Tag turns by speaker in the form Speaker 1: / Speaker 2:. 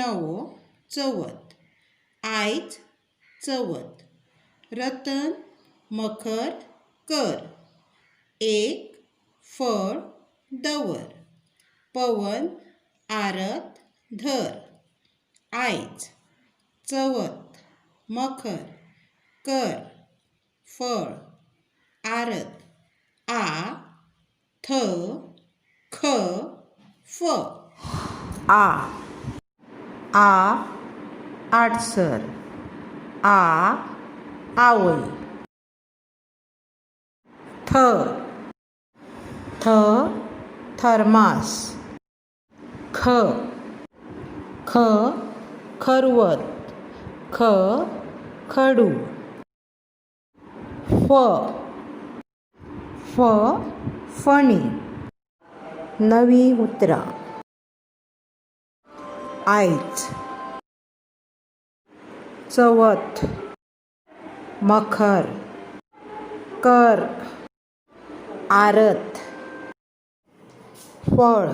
Speaker 1: नवो चवथ, आयज चवथ, रतन मखर कर, एक फळ दवर, पवन आरत धर, आयज चवथ मखर कर फळ आरत आ थ ख फ, आ आडसर, आवय, थ थर्मास, ख खरवत, खडू, फणी, नवी उतरां, आयज चवथ मखर कर आरत फळ